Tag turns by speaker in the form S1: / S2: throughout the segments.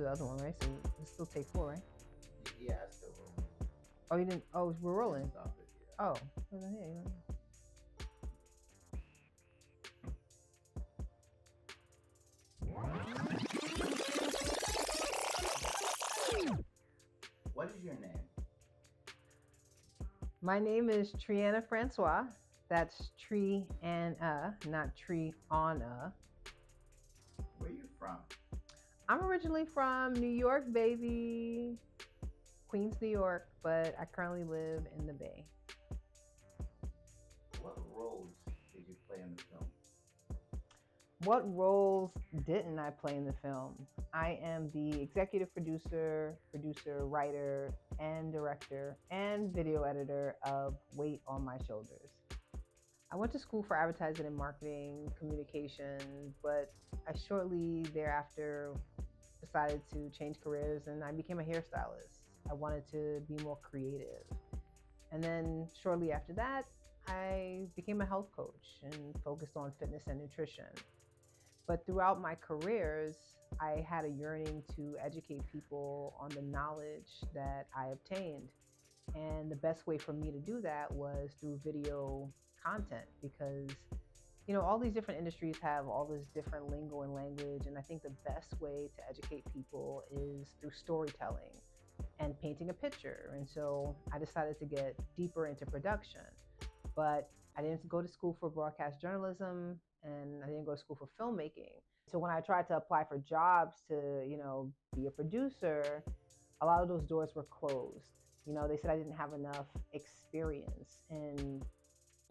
S1: the other one, right? So it's still take 4, right?
S2: Yeah, I still roll.
S1: Oh, you didn't. Oh, we're rolling.
S2: Stop it. Yeah.
S1: Oh, well, yeah,
S2: What is your name?
S1: My name is Triana Francois. That's Tree and not Tree on
S2: Where you from?
S1: I'm originally from New York, baby. Queens, New York, but I currently live in the Bay.
S2: What roles did you play in the film?
S1: What roles didn't I play in the film? I am the executive producer, writer, and director, and video editor of Weight on My Shoulders. I went to school for advertising and marketing communication, but I shortly thereafter decided to change careers and I became a hairstylist. I wanted to be more creative. And then shortly after that, I became a health coach and focused on fitness and nutrition. But throughout my careers, I had a yearning to educate people on the knowledge that I obtained. And the best way for me to do that was through video content because all these different industries have all this different lingo and language. And I think the best way to educate people is through storytelling and painting a picture. And so I decided to get deeper into production. But I didn't go to school for broadcast journalism and I didn't go to school for filmmaking. So when I tried to apply for jobs to, be a producer, a lot of those doors were closed. They said I didn't have enough experience in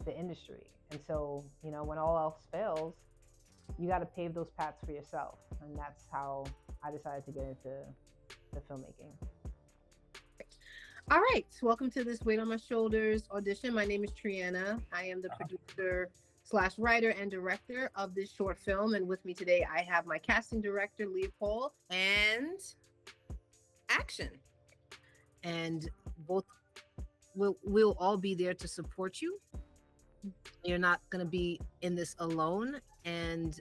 S1: the industry. And so, when all else fails, you got to pave those paths for yourself. And that's how I decided to get into the filmmaking.
S3: All right, welcome to this Weight on My Shoulders audition. My name is Triana. I am the producer / writer and director of this short film. And with me today, I have my casting director, Leopold, and Action. And both we'll all be there to support you. You're not going to be in this alone. And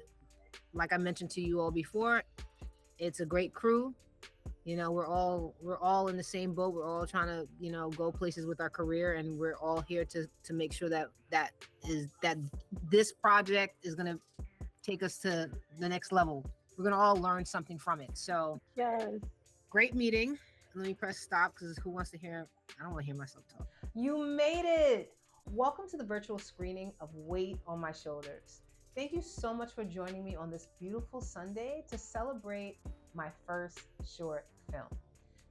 S3: like I mentioned to you all before, it's a great crew. We're all in the same boat. We're all trying to, go places with our career, and we're all here to make sure that this project is going to take us to the next level. We're going to all learn something from it. So
S1: yes,
S3: great meeting. Let me press stop because who wants to hear? I don't want to hear myself talk.
S1: You made it. Welcome to the virtual screening of Weight on My Shoulders. Thank you so much for joining me on this beautiful Sunday to celebrate my first short film.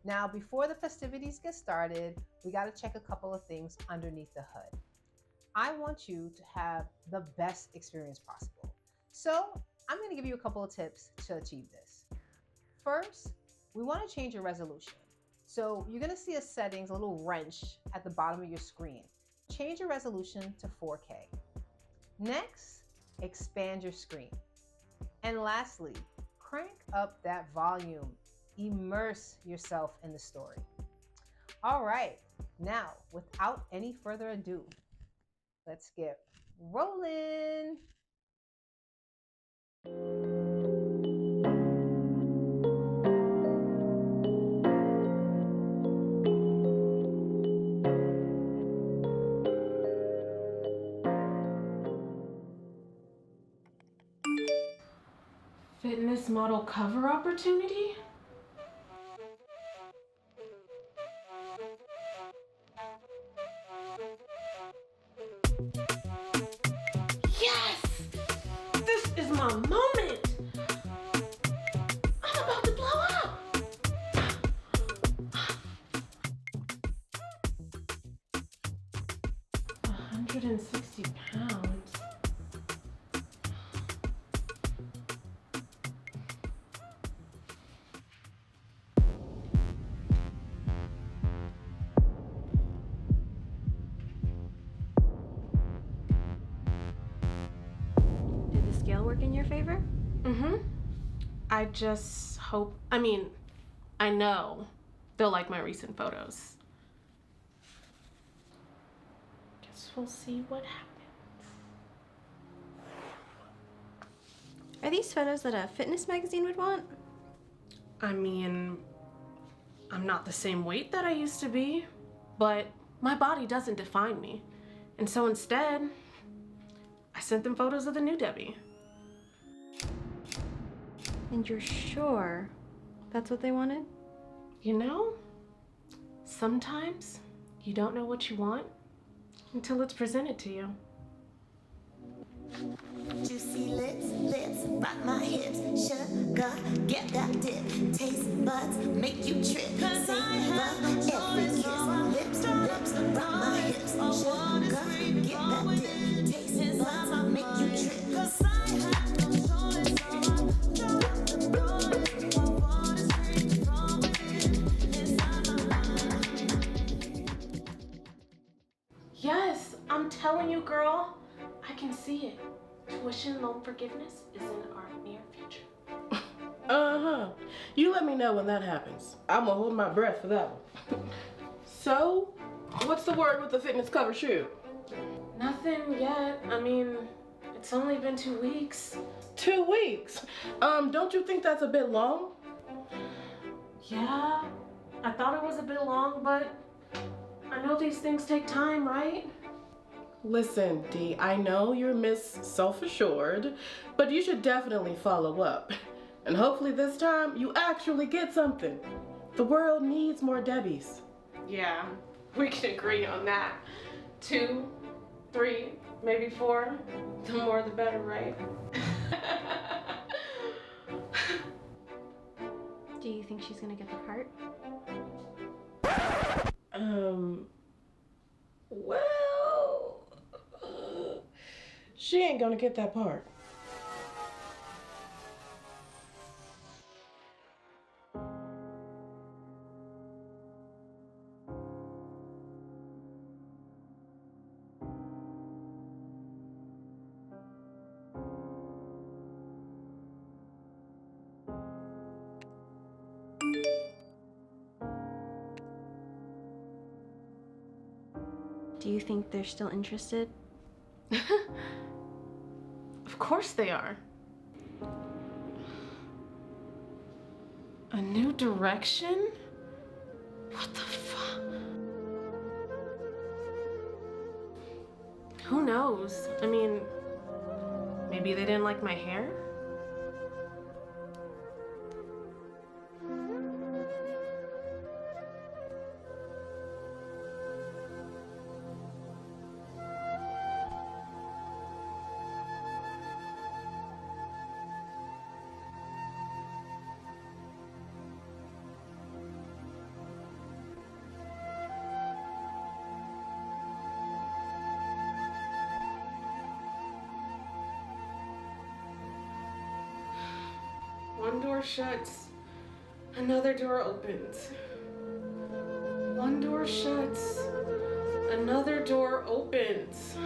S1: Now, before the festivities get started, we got to check a couple of things underneath the hood. I want you to have the best experience possible. So I'm going to give you a couple of tips to achieve this. First, we want to change your resolution. So you're going to see a settings, a little wrench at the bottom of your screen. Change your resolution to 4K. Next, expand your screen. And lastly, crank up that volume. Immerse yourself in the story. All right, now, without any further ado, let's get rolling.
S4: Fitness model cover opportunity? Yes! This is my moment! I'm about to blow up! 160 pounds.
S5: Work in your favor?
S4: I just hope, I know they'll like my recent photos. Guess we'll see what happens.
S5: Are these photos that a fitness magazine would want?
S4: I mean, I'm not the same weight that I used to be, but my body doesn't define me. And so instead, I sent them photos of the new Debbie.
S5: And you're sure that's what they wanted?
S4: You know, sometimes you don't know what you want until it's presented to you.
S6: Juicy lips, rock my hips. Sugar, get that dip. Taste buds, make you trip. Savor every kiss. Lips, rock my hips. Sugar, get that dip. Taste buds, make you trip.
S4: Yes, I'm telling you, girl, I can see it. Tuition loan forgiveness is in our near future.
S7: Uh-huh. You let me know when that happens. I'm gonna hold my breath for that one. So, what's the word with the fitness cover shoe?
S4: Nothing yet. I mean, it's only been 2 weeks.
S7: 2 weeks? Don't you think that's a bit long?
S4: Yeah, I thought it was a bit long, but I know these things take time, right?
S7: Listen, Dee, I know you're Miss Self-Assured, but you should definitely follow up. And hopefully this time you actually get something. The world needs more Debbies.
S4: Yeah, we can agree on that. 2, 3, maybe 4. The more the better, right?
S5: Do you think she's gonna get the part?
S7: Well, she ain't gonna get that part.
S5: Do you think they're still interested?
S4: Of course they are. A new direction? What the fuck? Who knows? I mean, maybe they didn't like my hair? One door shuts, another door opens. One door shuts, another door opens.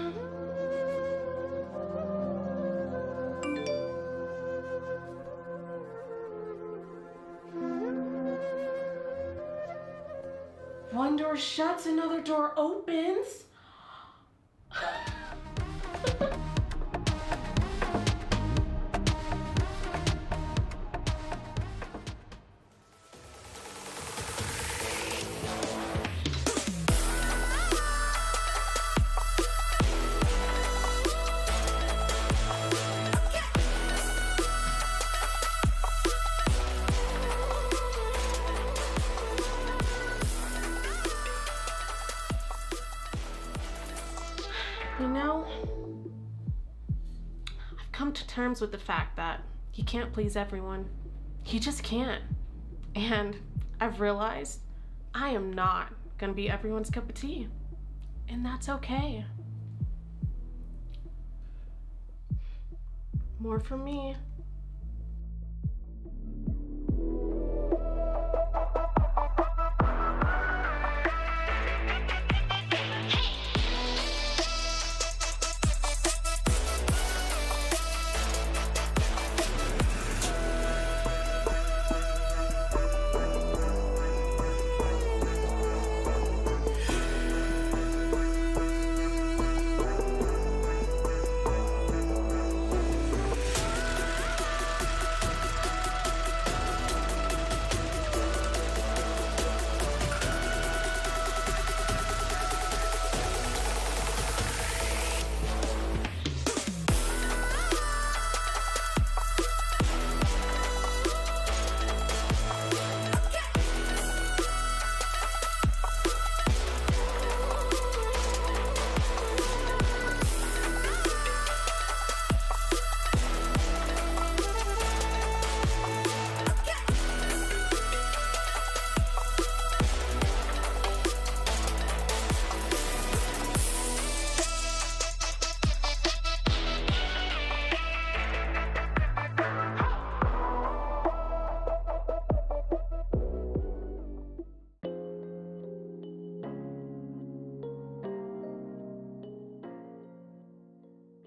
S4: One door shuts, another door opens. You know, I've come to terms with the fact that you can't please everyone. You just can't. And I've realized I am not gonna be everyone's cup of tea. And that's okay. More from me.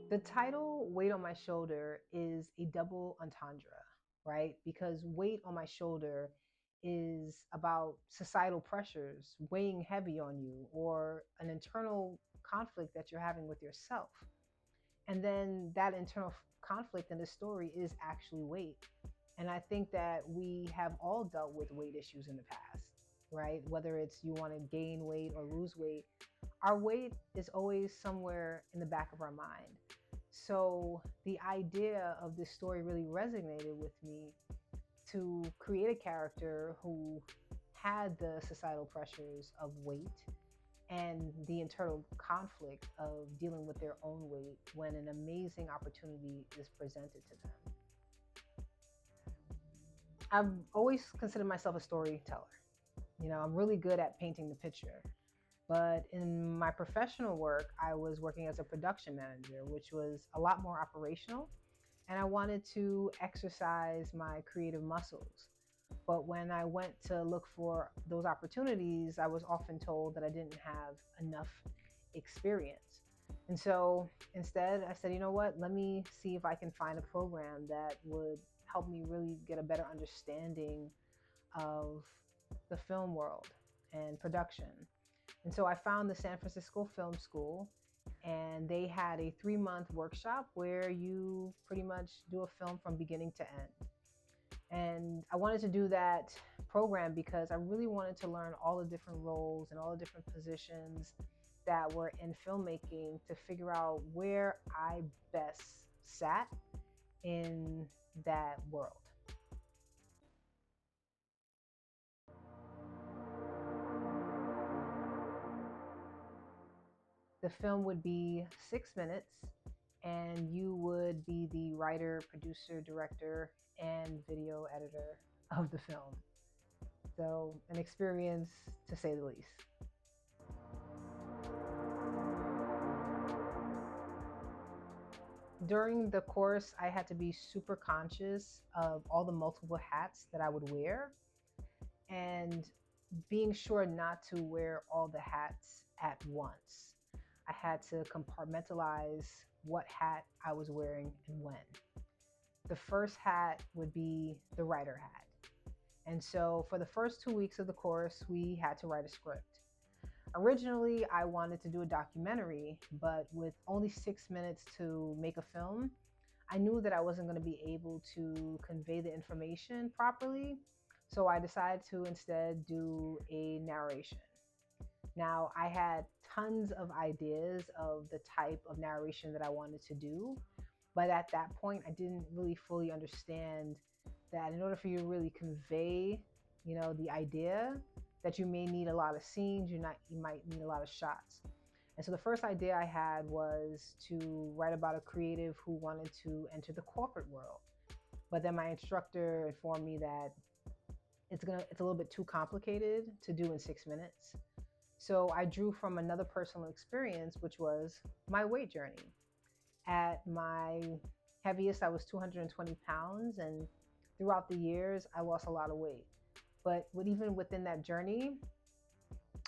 S1: The title Weight on My Shoulder is a double entendre, right? Because weight on my shoulder is about societal pressures weighing heavy on you or an internal conflict that you're having with yourself. And then that internal conflict in the story is actually weight. And I think that we have all dealt with weight issues in the past, right? Whether it's you want to gain weight or lose weight, our weight is always somewhere in the back of our mind. So the idea of this story really resonated with me to create a character who had the societal pressures of weight and the internal conflict of dealing with their own weight when an amazing opportunity is presented to them. I've always considered myself a storyteller. I'm really good at painting the picture. But in my professional work, I was working as a production manager, which was a lot more operational. And I wanted to exercise my creative muscles. But when I went to look for those opportunities, I was often told that I didn't have enough experience. And so instead, I said, you know what, let me see if I can find a program that would help me really get a better understanding of the film world and production. And so I found the San Francisco Film School, and they had a 3-month workshop where you pretty much do a film from beginning to end. And I wanted to do that program because I really wanted to learn all the different roles and all the different positions that were in filmmaking to figure out where I best sat in that world. The film would be 6 minutes, and you would be the writer, producer, director, and video editor of the film. So an experience to say the least. During the course, I had to be super conscious of all the multiple hats that I would wear and being sure not to wear all the hats at once. I had to compartmentalize what hat I was wearing and when. The first hat would be the writer hat. And so for the first 2 weeks of the course, we had to write a script. Originally, I wanted to do a documentary, but with only 6 minutes to make a film, I knew that I wasn't going to be able to convey the information properly. So I decided to instead do a narration. Now, I had tons of ideas of the type of narration that I wanted to do, but at that point, I didn't really fully understand that in order for you to really convey, the idea, that you may need a lot of scenes, you might need a lot of shots. And so the first idea I had was to write about a creative who wanted to enter the corporate world. But then my instructor informed me that it's a little bit too complicated to do in 6 minutes. So I drew from another personal experience, which was my weight journey. At my heaviest, I was 220 pounds, and throughout the years, I lost a lot of weight. But even within that journey,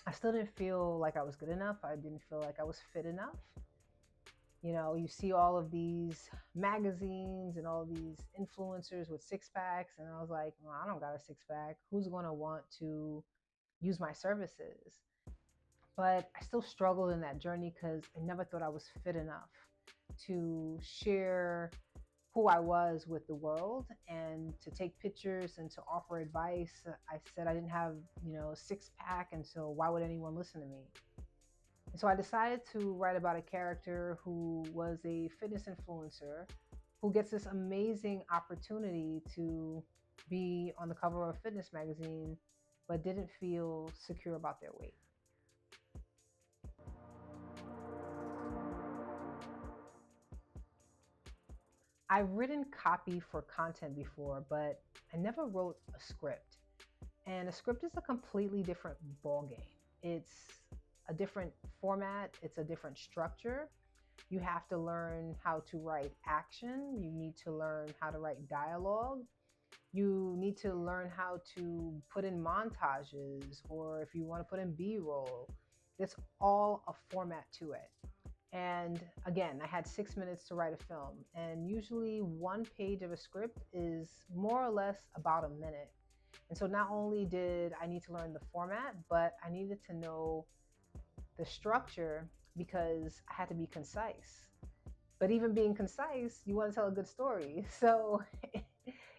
S1: I still didn't feel like I was good enough. I didn't feel like I was fit enough. You see all of these magazines and all these influencers with 6-packs, and I was like, well, I don't got a 6-pack. Who's going to want to use my services? But I still struggled in that journey because I never thought I was fit enough to share who I was with the world and to take pictures and to offer advice. I said I didn't have, a 6-pack, and so why would anyone listen to me? And so I decided to write about a character who was a fitness influencer who gets this amazing opportunity to be on the cover of a fitness magazine, but didn't feel secure about their weight. I've written copy for content before, but I never wrote a script. And a script is a completely different ballgame. It's a different format. It's a different structure. You have to learn how to write action. You need to learn how to write dialogue. You need to learn how to put in montages, or if you want to put in B-roll. There's all a format to it. And again, I had 6 minutes to write a film. And usually one page of a script is more or less about a minute. And so not only did I need to learn the format, but I needed to know the structure because I had to be concise. But even being concise, you want to tell a good story. So,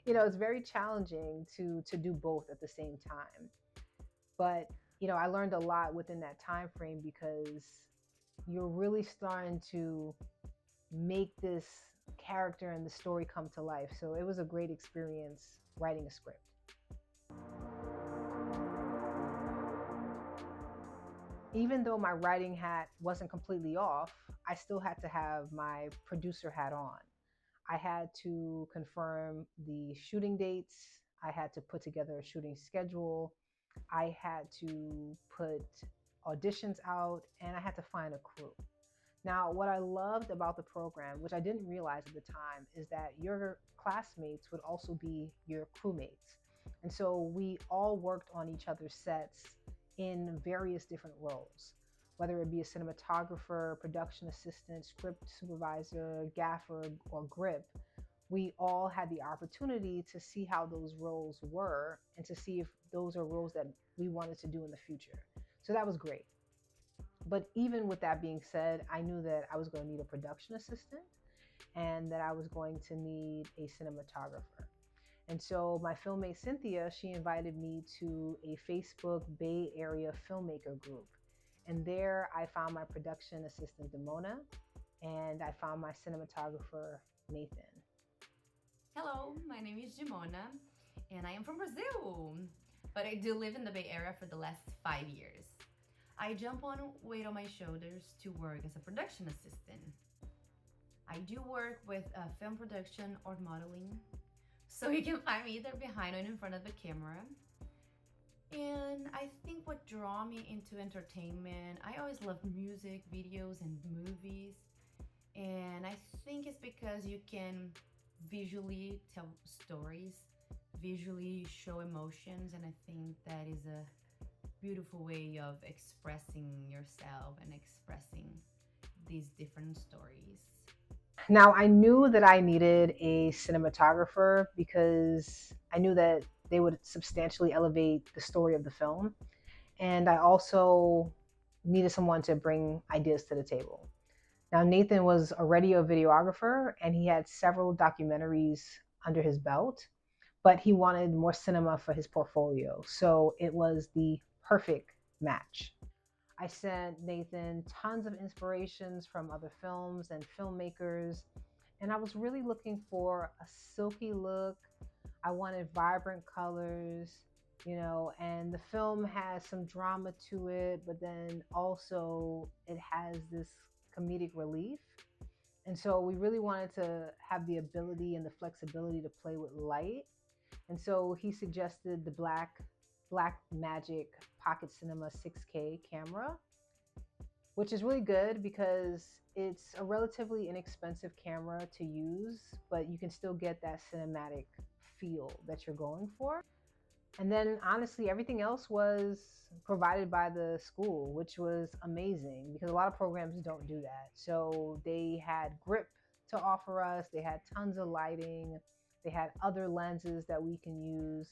S1: it's very challenging to do both at the same time. But, I learned a lot within that time frame because you're really starting to make this character and the story come to life. So it was a great experience writing a script. Even though my writing hat wasn't completely off, I still had to have my producer hat on. I had to confirm the shooting dates. I had to put together a shooting schedule. I had to put auditions out, and I had to find a crew. Now, what I loved about the program, which I didn't realize at the time, is that your classmates would also be your crewmates. And so we all worked on each other's sets in various different roles, whether it be a cinematographer, production assistant, script supervisor, gaffer, or grip. We all had the opportunity to see how those roles were and to see if those are roles that we wanted to do in the future. So that was great. But even with that being said, I knew that I was going to need a production assistant and that I was going to need a cinematographer. And so my filmmate Cynthia, she invited me to a Facebook Bay Area filmmaker group. And there I found my production assistant Demona, and I found my cinematographer Nathan.
S8: Hello, my name is Jimona, and I am from Brazil, but I do live in the Bay Area for the last 5 years. I jump on weight on my shoulders to work as a production assistant. I do work with film production or modeling, so you can find me either behind or in front of the camera. And I think what drew me into entertainment, I always loved music, videos, and movies. And I think it's because you can visually tell stories, visually show emotions, and I think that is a beautiful way of expressing yourself and expressing these different stories.
S1: Now, I knew that I needed a cinematographer because I knew that they would substantially elevate the story of the film. And I also needed someone to bring ideas to the table. Now, Nathan was already a videographer and he had several documentaries under his belt, but he wanted more cinema for his portfolio. So it was the perfect match. I sent Nathan tons of inspirations from other films and filmmakers, and I was really looking for a silky look. I wanted vibrant colors, and the film has some drama to it, but then also it has this comedic relief. And so we really wanted to have the ability and the flexibility to play with light. And so he suggested the Blackmagic Pocket Cinema 6K camera, which is really good because it's a relatively inexpensive camera to use, but you can still get that cinematic feel that you're going for. And then honestly, everything else was provided by the school, which was amazing because a lot of programs don't do that. So they had grip to offer us, they had tons of lighting, they had other lenses that we can use.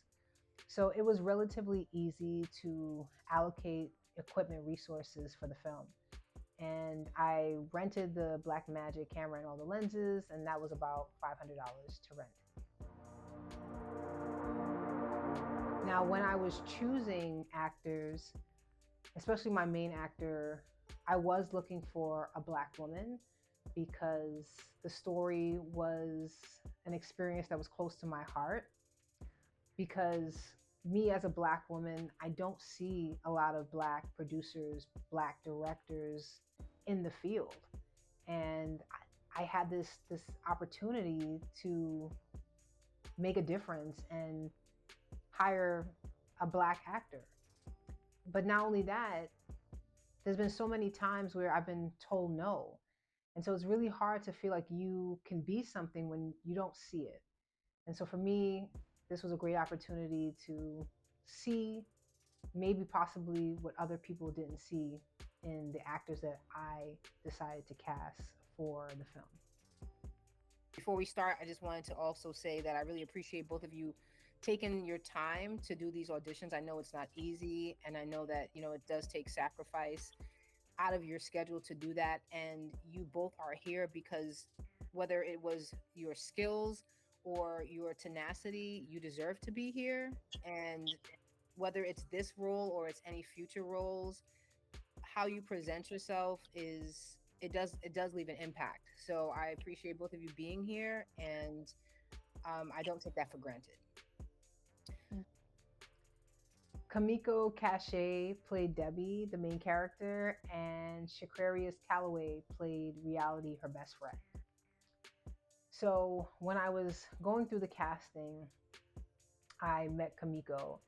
S1: So it was relatively easy to allocate equipment resources for the film. And I rented the Blackmagic camera and all the lenses, and that was about $500 to rent. Now, when I was choosing actors, especially my main actor, I was looking for a Black woman because the story was an experience that was close to my heart. Because me as a Black woman, I don't see a lot of Black producers, Black directors in the field. And I had this opportunity to make a difference and hire a Black actor. But not only that, there's been so many times where I've been told no. And so it's really hard to feel like you can be something when you don't see it. And so for me, this was a great opportunity to see maybe possibly what other people didn't see in the actors that I decided to cast for the film.
S3: Before we start, I just wanted to also say that I really appreciate both of you taking your time to do these auditions. I know it's not easy, and I know that, you know, it does take sacrifice out of your schedule to do that. And you both are here because whether it was your skills or your tenacity, you deserve to be here. And whether it's this role or it's any future roles, how you present yourself is it does leave an impact. So I appreciate both of you being here, and I don't take that for granted.
S1: Kamiko Cache played Debbie, the main character, and Shaquarius Calloway played Reality, her best friend. So when I was going through the casting, I met Kamiko.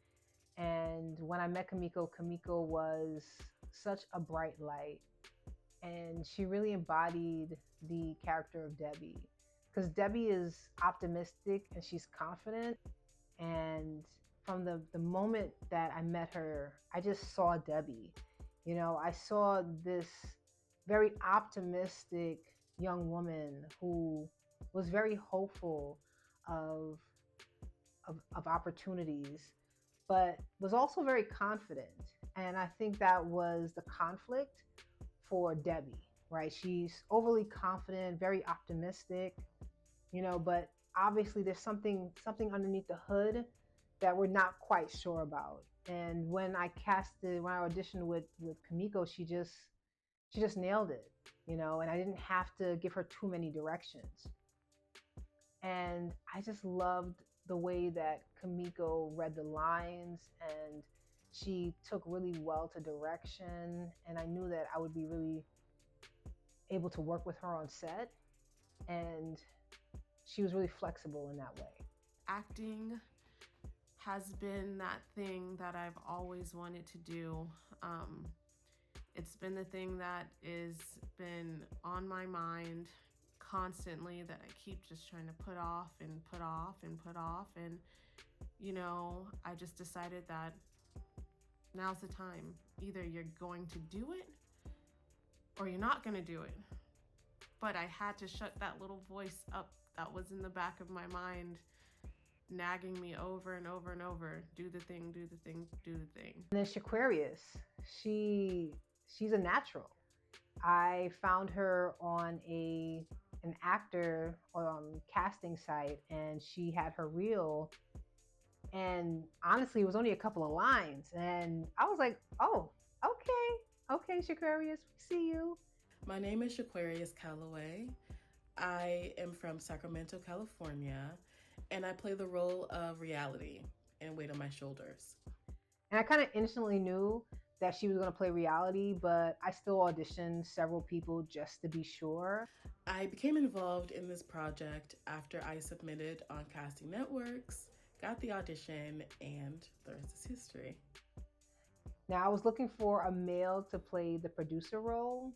S1: And when I met Kamiko, Kamiko was such a bright light. And she really embodied the character of Debbie. Because Debbie is optimistic and she's confident. And from the moment that I met her, I just saw Debbie. You know, I saw this very optimistic young woman who was very hopeful of opportunities, but was also very confident. And I think that was the conflict for Debbie, right? She's overly confident, very optimistic, you know, but obviously there's something underneath the hood that we're not quite sure about. And when I auditioned with Kamiko, she just nailed it, you know, and I didn't have to give her too many directions. And I just loved the way that Kamiko read the lines, and she took really well to direction. And I knew that I would be really able to work with her on set. And she was really flexible in that way.
S4: Acting has been that thing that I've always wanted to do. It's been the thing that has been on my mind constantly, that I keep just trying to put off and put off and put off. And, you know, I just decided that now's the time. Either you're going to do it or you're not going to do it. But I had to shut that little voice up that was in the back of my mind, nagging me over and over and over. Do the thing, do the thing, do the thing.
S1: And then Shaquarius, she's a natural. I found her on an actor casting site, and she had her reel, and honestly it was only a couple of lines, and I was like, oh, okay Shaquarius, we see you.
S7: My name is Shaquarius Calloway. I am from Sacramento, California, and I play the role of Reality in Weight on My Shoulders.
S1: And I kind of instantly knew that she was going to play Reality, but I still auditioned several people just to be sure.
S7: I became involved in this project after I submitted on casting networks, got the audition, and the rest is history.
S1: Now, I was looking for a male to play the producer role,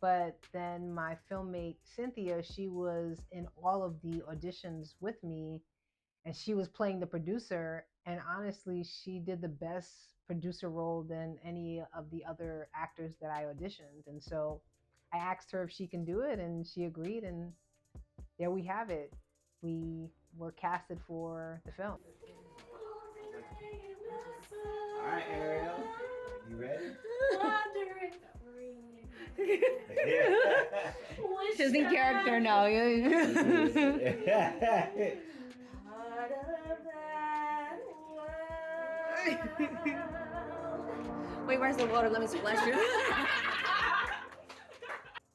S1: but then my filmmate Cynthia, she was in all of the auditions with me, and she was playing the producer, and honestly, she did the best producer role than any of the other actors that I auditioned. And so I asked her if she can do it, and she agreed, and there we have it. We were casted for the film.
S2: All right, Ariel, you ready?
S3: She's in character now. Wait, where's the water? Let me splash you.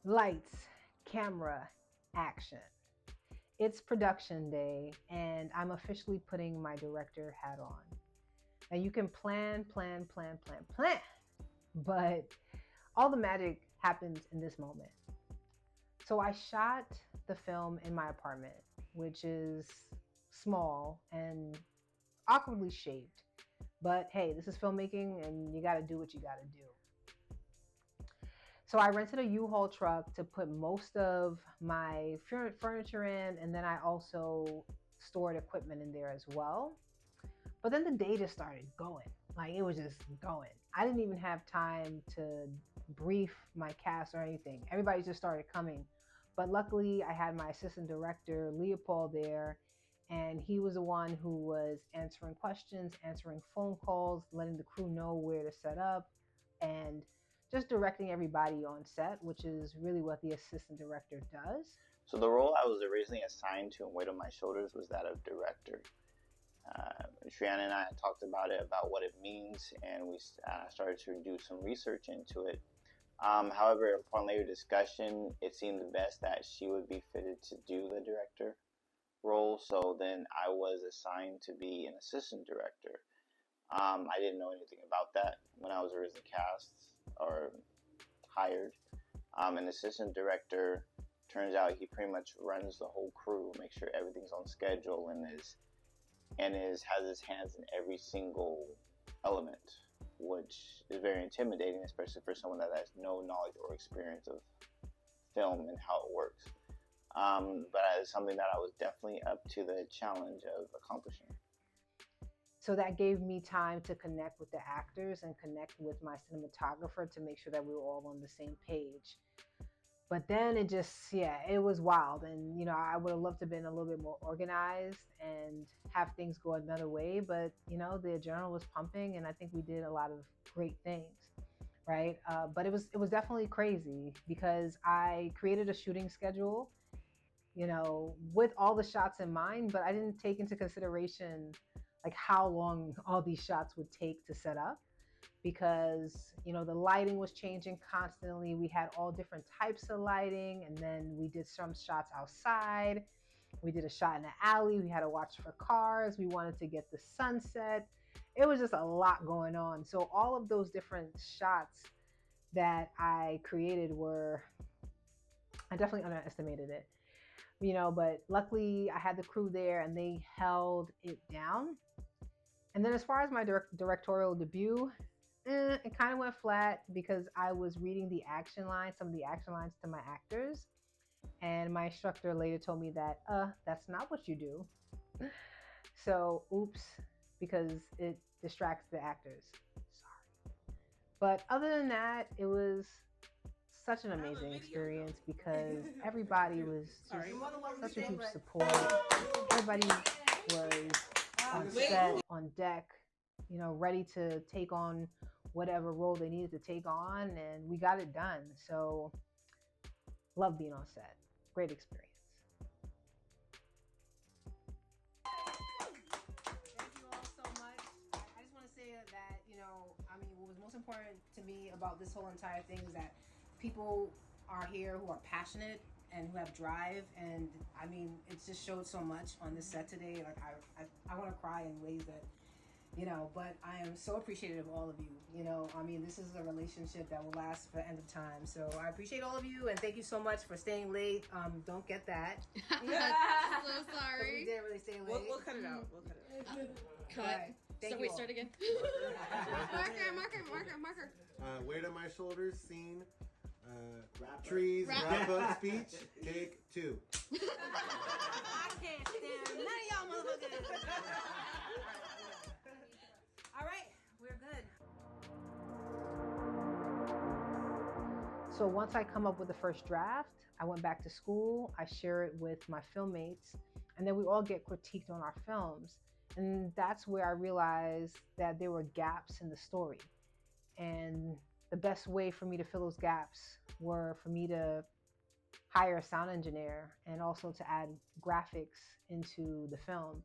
S1: Lights, camera, action. It's production day, and I'm officially putting my director hat on. Now you can plan, but all the magic happens in this moment. So I shot the film in my apartment, which is small and awkwardly shaped. But hey, this is filmmaking, and you gotta do what you gotta do. So I rented a U-Haul truck to put most of my furniture in, and then I also stored equipment in there as well. But then the day just started going. Like it was just going. I didn't even have time to brief my cast or anything. Everybody just started coming. But luckily, I had my assistant director, Leopold, there, and he was the one who was answering questions, answering phone calls, letting the crew know where to set up, and just directing everybody on set, which is really what the assistant director does.
S9: So the role I was originally assigned to in Weight on My Shoulders was that of director. Triana and I talked about it, about what it means, and we started to do some research into it. However, upon later discussion, it seemed the best that she would be fitted to do the director role. So then I was assigned to be an assistant director. I didn't know anything about that when I was originally cast or hired. An assistant director, turns out he pretty much runs the whole crew, makes sure everything's on schedule, and has his hands in every single element, which is very intimidating, especially for someone that has no knowledge or experience of film and how it works. But it's something that I was definitely up to the challenge of accomplishing.
S1: So that gave me time to connect with the actors and connect with my cinematographer to make sure that we were all on the same page. But then it just, it was wild. And, I would have loved to have been a little bit more organized and have things go another way. But, the adrenaline was pumping, and I think we did a lot of great things, right? But it was definitely crazy because I created a shooting schedule, with all the shots in mind, but I didn't take into consideration like how long all these shots would take to set up. Because the lighting was changing constantly. We had all different types of lighting, and then we did some shots outside. We did a shot in the alley. We had to watch for cars. We wanted to get the sunset. It was just a lot going on. So all of those different shots that I created I definitely underestimated it, but luckily I had the crew there and they held it down. And then as far as my directorial debut, it kind of went flat because I was reading some of the action lines to my actors, and my instructor later told me that that's not what you do. So oops, because it distracts the actors. Sorry. But other than that, it was such an amazing experience because everybody was just such a huge support. Everybody was on set, on deck, ready to take on whatever role they needed to take on, and we got it done. So love being on set. Great experience. Thank you all so much. I just want to say that, what was most important to me about this whole entire thing is that people are here who are passionate and who have drive, and it's just showed so much on this set today. Like I want to cry in ways that, but I am so appreciative of all of you. This is a relationship that will last for the end of time. So I appreciate all of you, and thank you so much for staying late. Don't get that.
S5: So sorry.
S1: We didn't really stay late.
S10: We'll cut it out. We'll cut it out.
S5: Cut.
S1: Right. Thank you all.
S5: Start again. Marker.
S11: Weight on My Shoulders, scene. Trees, wrap up speech, take 2.
S1: I can't stand none of y'all motherfuckers. All right, we're good. So once I come up with the first draft, I went back to school, I share it with my filmmates, and then we all get critiqued on our films. And that's where I realized that there were gaps in the story. And the best way for me to fill those gaps were for me to hire a sound engineer and also to add graphics into the film.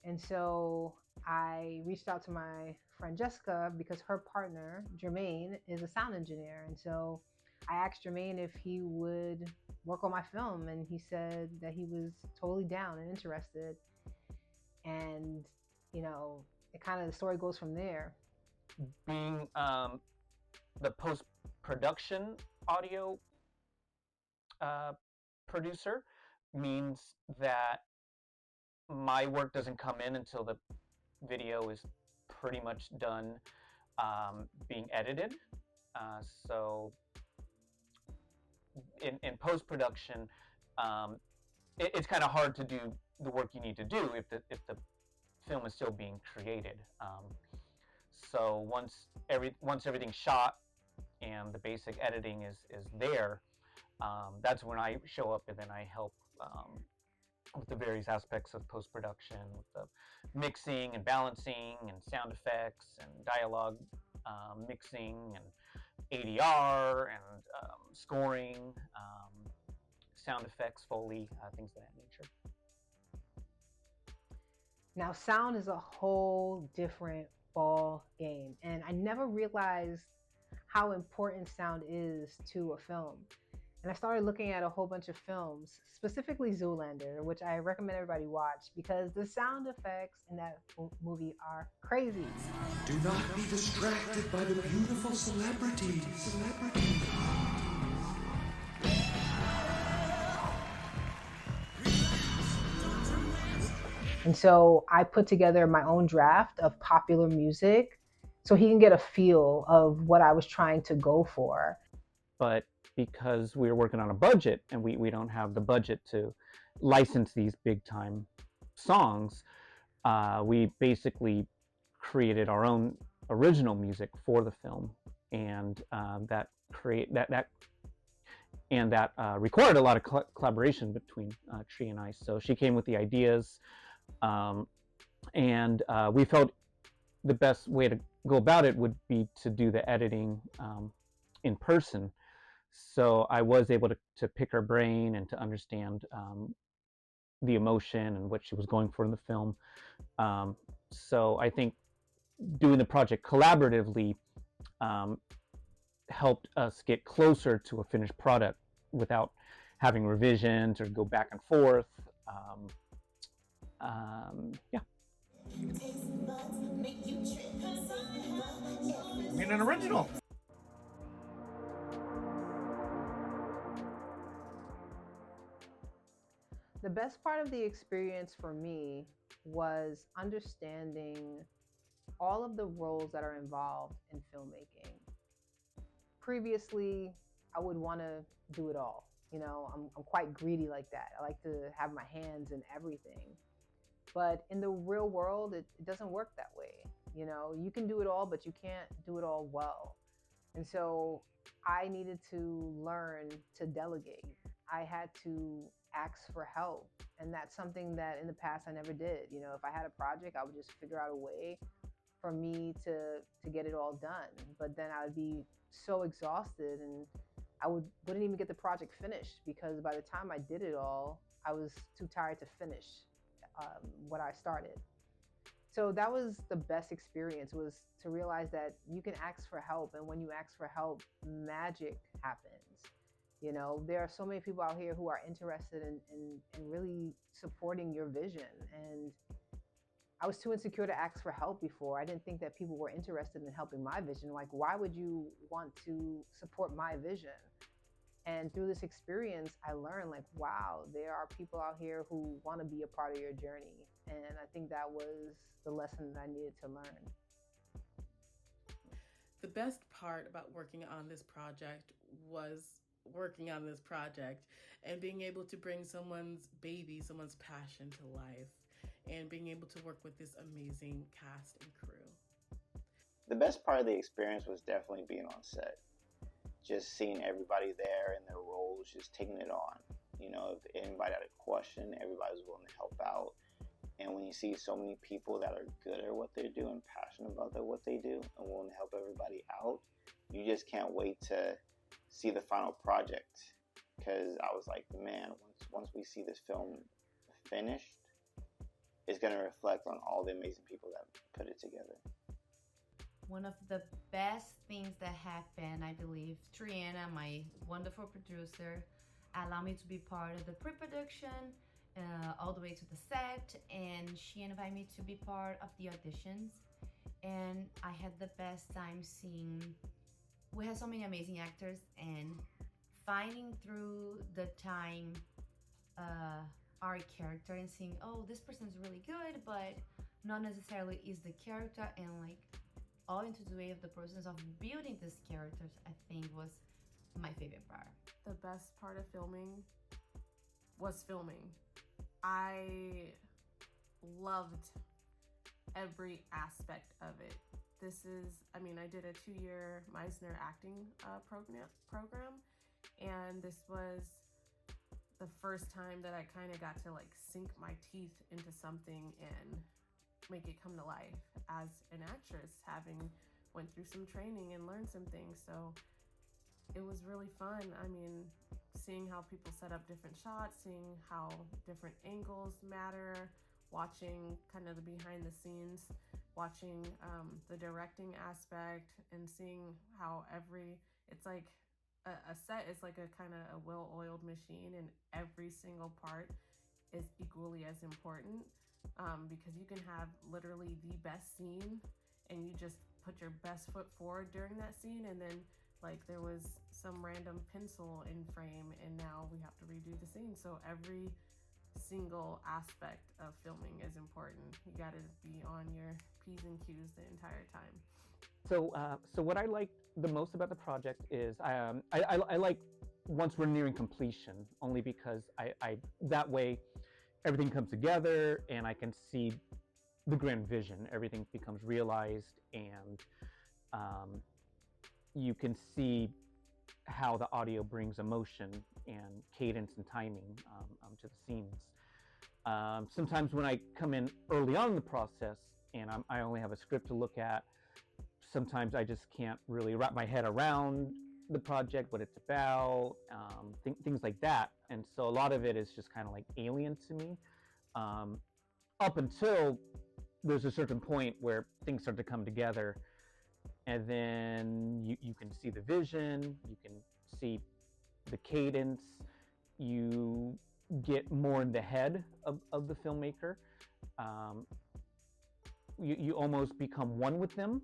S1: And so I reached out to my friend Jessica because her partner, Jermaine, is a sound engineer. And so I asked Jermaine if he would work on my film, and he said that he was totally down and interested. And, the story goes from there.
S12: Being the post-production audio producer means that my work doesn't come in until the video is pretty much done being edited. So in post-production, it's kind of hard to do the work you need to do if the film is still being created. So once everything's shot and the basic editing is there, that's when I show up, and then I help with the various aspects of post-production, with the mixing and balancing and sound effects and dialogue mixing and ADR and scoring, sound effects, Foley, things of that nature.
S1: Now, sound is a whole different ball game, and I never realized how important sound is to a film. And I started looking at a whole bunch of films, specifically Zoolander, which I recommend everybody watch because the sound effects in that movie are crazy.
S13: Do not be distracted by the beautiful celebrities.
S1: And so I put together my own draft of popular music so he can get a feel of what I was trying to go for.
S12: But because we were working on a budget and we don't have the budget to license these big time songs, we basically created our own original music for the film, and that required a lot of collaboration between Tree and I. So she came with the ideas, and we felt the best way to go about it would be to do the editing in person. So I was able to pick her brain and to understand the emotion and what she was going for in the film. So I think doing the project collaboratively helped us get closer to a finished product without having revisions or go back and forth. Yeah.
S2: Made an original.
S1: The best part of the experience for me was understanding all of the roles that are involved in filmmaking. Previously, I would want to do it all. You know, I'm quite greedy like that. I like to have my hands in everything. But in the real world, it doesn't work that way. You know, you can do it all, but you can't do it all well. And so I needed to learn to delegate. I had to ask for help. And that's something that in the past I never did. You know, if I had a project, I would just figure out a way for me to get it all done. But then I would be so exhausted and I wouldn't even get the project finished because by the time I did it all, I was too tired to finish what I started. So that was the best experience, was to realize that you can ask for help. And when you ask for help, magic happens. You know, there are so many people out here who are interested in really supporting your vision. And I was too insecure to ask for help before. I didn't think that people were interested in helping my vision. Like, why would you want to support my vision? And through this experience, I learned, like, wow, there are people out here who want to be a part of your journey. And I think that was the lesson that I needed to learn.
S7: The best part about working on this project was working on this project and being able to bring someone's baby, someone's passion to life, and being able to work with this amazing cast and crew.
S9: The best part of the experience was definitely being on set. Just seeing everybody there in their roles, just taking it on. You know, if anybody had a question, everybody was willing to help out. And when you see so many people that are good at what they do and passionate about what they do and willing to help everybody out, you just can't wait to see the final project. Because I was like, man, once we see this film finished, it's going to reflect on all the amazing people that put it together.
S8: One of the best things that happened, I believe, Triana, my wonderful producer, allowed me to be part of the pre-production all the way to the set, and she invited me to be part of the auditions. And I had the best time seeing, we had so many amazing actors, and finding through the time our character and seeing, oh, this person's really good, but not necessarily is the character, and like all into the way of the process of building these characters, I think was my favorite part.
S7: The best part of filming was filming. I loved every aspect of it.
S4: this is, I mean, I did a 2-year Meisner acting program, and this was the first time that I kind of got to like sink my teeth into something and make it come to life as an actress, having went through some training and learned some things. So it was really fun. I mean, seeing how people set up different shots, seeing how different angles matter, watching kind of the behind the scenes, watching the directing aspect, and seeing how it's like a set is like a kind of a well-oiled machine, and every single part is equally as important, because you can have literally the best scene and you just put your best foot forward during that scene, and then like there was some random pencil in frame and now we have to redo the scene. So every single aspect of filming is important. You got to be on your P's and Q's the entire time.
S12: So what I like the most about the project is I like once we're nearing completion, only because I that way everything comes together and I can see the grand vision. Everything becomes realized, and you can see how the audio brings emotion and cadence and timing to the scenes. Sometimes when I come in early on in the process and I only have a script to look at, sometimes I just can't really wrap my head around the project, what it's about, things like that. And so a lot of it is just kind of like alien to me, up until there's a certain point where things start to come together, and then you can see the vision, you can see the cadence, you get more in the head of the filmmaker. You almost become one with them,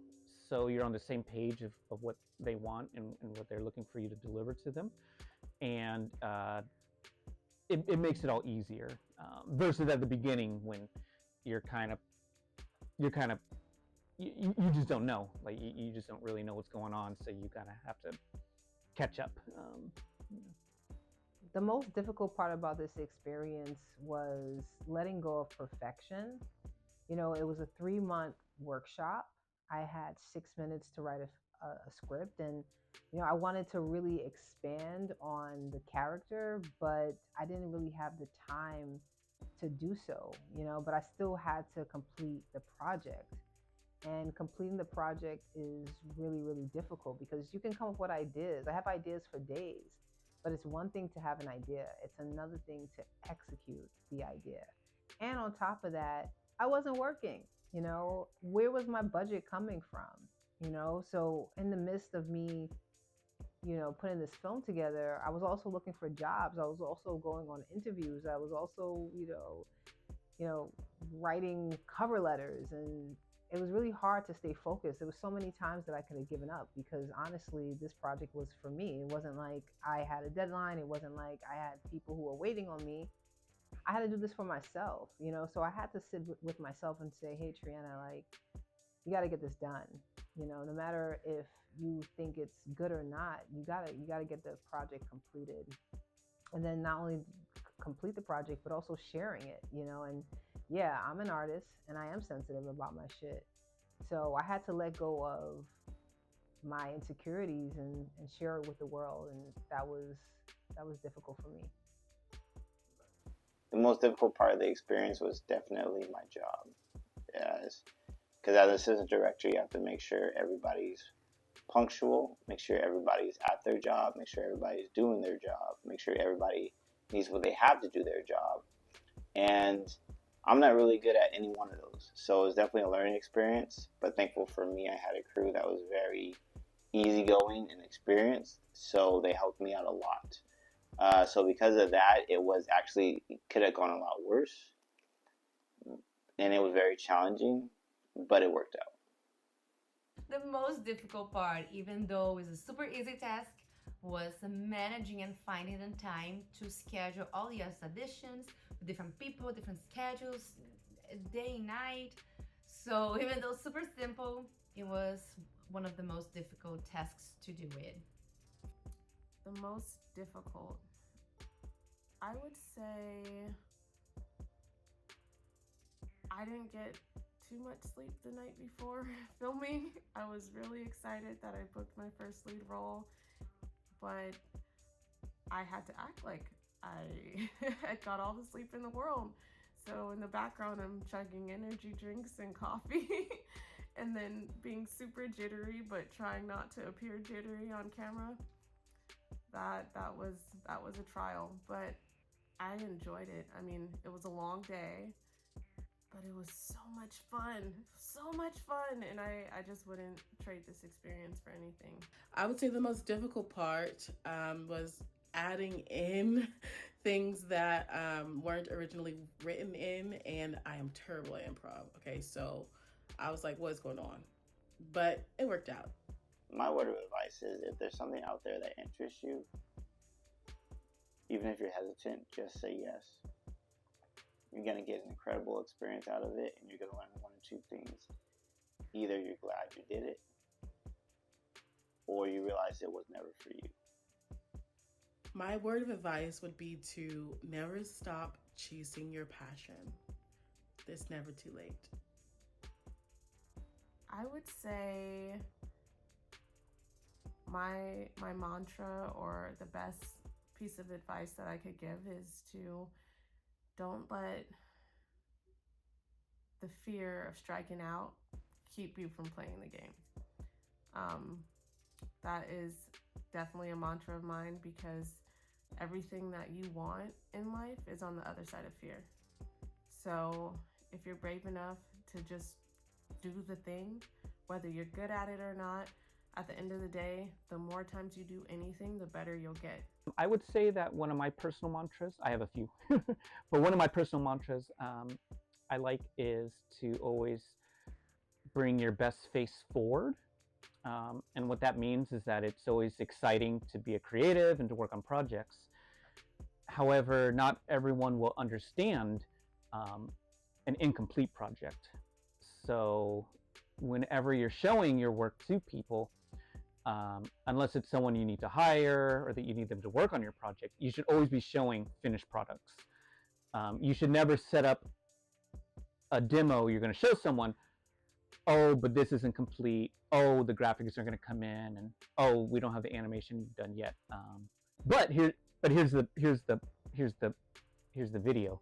S12: so you're on the same page of what they want and what they're looking for you to deliver to them. And it makes it all easier, versus at the beginning when you just don't know, like you just don't really know what's going on, so you kind of have to catch up.
S1: The most difficult part about this experience was letting go of perfection. You know, it was a 3-month workshop. I had 6 minutes to write a script, and you know, I wanted to really expand on the character, but I didn't really have the time to do so, you know, but I still had to complete the project. And completing the project is really, really difficult because you can come up with ideas. I have ideas for days, but it's one thing to have an idea. It's another thing to execute the idea. And on top of that, I wasn't working, you know, where was my budget coming from? You know, so in the midst of me, you know, putting this film together, I was also looking for jobs. I was also going on interviews. I was also, you know, writing cover letters, and it was really hard to stay focused. There was so many times that I could have given up because honestly, this project was for me. It wasn't like I had a deadline. It wasn't like I had people who were waiting on me. I had to do this for myself, you know, so I had to sit with myself and say, hey, Triana, like, you got to get this done. You know, no matter if you think it's good or not, you gotta get the project completed. And then not only complete the project, but also sharing it, you know. And yeah, I'm an artist and I am sensitive about my shit. So I had to let go of my insecurities and share it with the world. And that was difficult for me.
S9: The most difficult part of the experience was definitely my job. Yes. Because as assistant director, you have to make sure everybody's punctual, make sure everybody's at their job, make sure everybody's doing their job, make sure everybody needs what they have to do their job. And I'm not really good at any one of those. So it was definitely a learning experience, but thankful for me, I had a crew that was very easygoing and experienced, so they helped me out a lot. So because of that, it could have gone a lot worse, and it was very challenging, but it worked out.
S8: The most difficult part, even though it's a super easy task, was managing and finding the time to schedule all the auditions with different people, different schedules, day and night. So even though super simple, it was one of the most difficult tasks to do it.
S4: The most difficult, I would say I didn't get too much sleep the night before filming. I was really excited that I booked my first lead role, but I had to act like I had got all the sleep in the world. So in the background, I'm chugging energy drinks and coffee and then being super jittery, but trying not to appear jittery on camera. That was a trial, but I enjoyed it. I mean, it was a long day, but it was so much fun, and I just wouldn't trade this experience for anything.
S7: I would say the most difficult part was adding in things that weren't originally written in, and I am terrible at improv. Okay, so I was like, what's going on? But it worked out.
S9: My word of advice is, if there's something out there that interests you, even if you're hesitant, just say yes. You're going to get an incredible experience out of it, and you're going to learn one or two things. Either you're glad you did it, or you realize it was never for you.
S7: My word of advice would be to never stop chasing your passion. It's never too late.
S4: I would say my mantra, or the best piece of advice that I could give, is to don't let the fear of striking out keep you from playing the game. That is definitely a mantra of mine, because everything that you want in life is on the other side of fear. So if you're brave enough to just do the thing, whether you're good at it or not, at the end of the day, the more times you do anything, the better you'll get.
S12: I would say that one of my personal mantras, I have a few, but one of my personal mantras I like is to always bring your best face forward. And what that means is that it's always exciting to be a creative and to work on projects. However, not everyone will understand an incomplete project. So whenever you're showing your work to people, unless it's someone you need to hire or that you need them to work on your project, you should always be showing finished products. You should never set up a demo you're going to show someone, oh, but this isn't complete, oh, the graphics are going to come in, and oh, we don't have the animation done yet. But here's the video,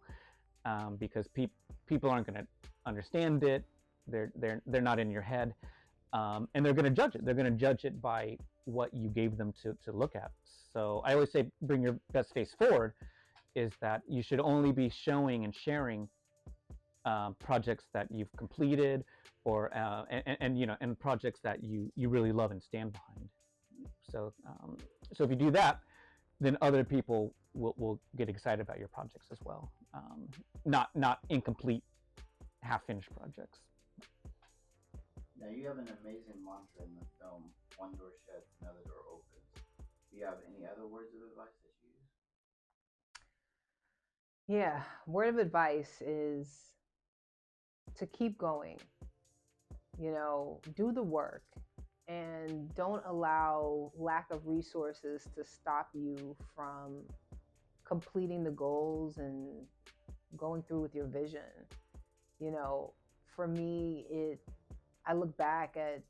S12: because people aren't going to understand it. They're not in your head. And they're going to judge it. They're going to judge it by what you gave them to look at. So I always say, bring your best face forward, is that you should only be showing and sharing projects that you've completed, or and projects that you really love and stand behind. So so if you do that, then other people will get excited about your projects as well. Not incomplete, half-finished projects.
S2: Now, you have an amazing mantra in the film, one door shuts, another door opens. Do you have any other words of advice that you use?
S1: Yeah, word of advice is to keep going. You know, do the work, and don't allow lack of resources to stop you from completing the goals and going through with your vision. You know, for me, I look back at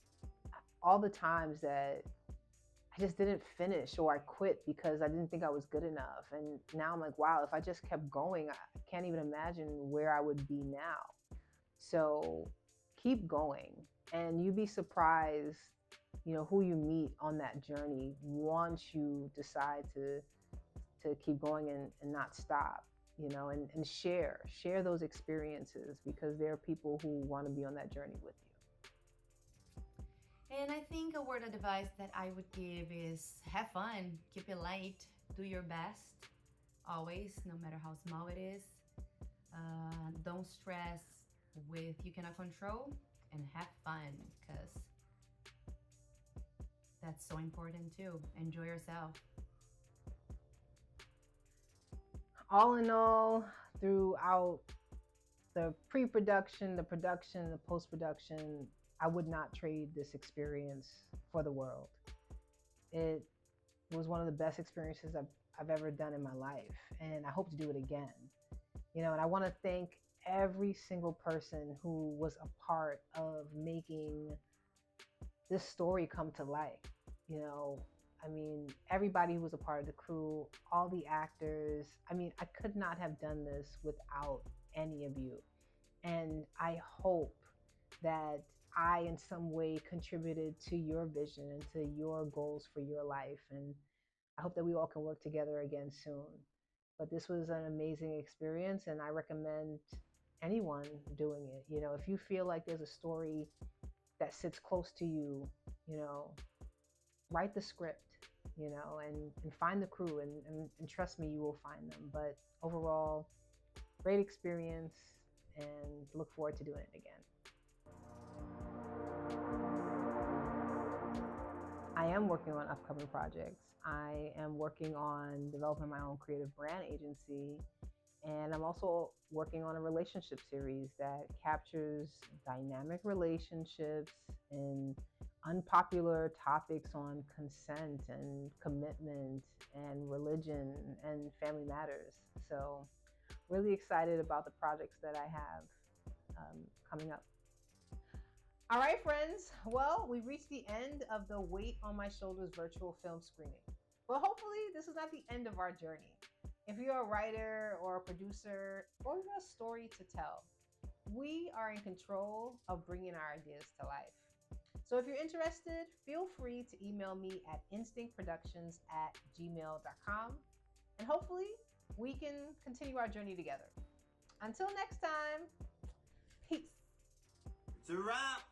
S1: all the times that I just didn't finish, or I quit because I didn't think I was good enough. And now I'm like, wow, if I just kept going, I can't even imagine where I would be now. So keep going, and you'd be surprised, you know, who you meet on that journey once you decide to keep going and not stop, you know, and share those experiences, because there are people who want to be on that journey with you.
S8: And I think a word of advice that I would give is have fun, keep it light, do your best, always, no matter how small it is. Don't stress with you cannot control, and have fun, because that's so important too. Enjoy yourself.
S1: All in all, throughout the pre-production, the production, the post-production, I would not trade this experience for the world. It was one of the best experiences I've ever done in my life, and I hope to do it again. You know, and I want to thank every single person who was a part of making this story come to life. You know, I mean, everybody who was a part of the crew, all the actors. I mean, I could not have done this without any of you. And I hope that I, in some way, contributed to your vision and to your goals for your life. And I hope that we all can work together again soon. But this was an amazing experience, and I recommend anyone doing it. You know, if you feel like there's a story that sits close to you, you know, write the script, you know, and find the crew, and trust me, you will find them. But overall, great experience, and look forward to doing it again. I am working on upcoming projects. I am working on developing my own creative brand agency, and I'm also working on a relationship series that captures dynamic relationships and unpopular topics on consent and commitment and religion and family matters. So really excited about the projects that I have coming up. All right, friends. Well, we've reached the end of the Weight on My Shoulders virtual film screening. But hopefully this is not the end of our journey. If you're a writer or a producer or you have a story to tell, we are in control of bringing our ideas to life. So if you're interested, feel free to email me at instinctproductions@gmail.com, and hopefully we can continue our journey together. Until next time, peace.
S2: It's a wrap.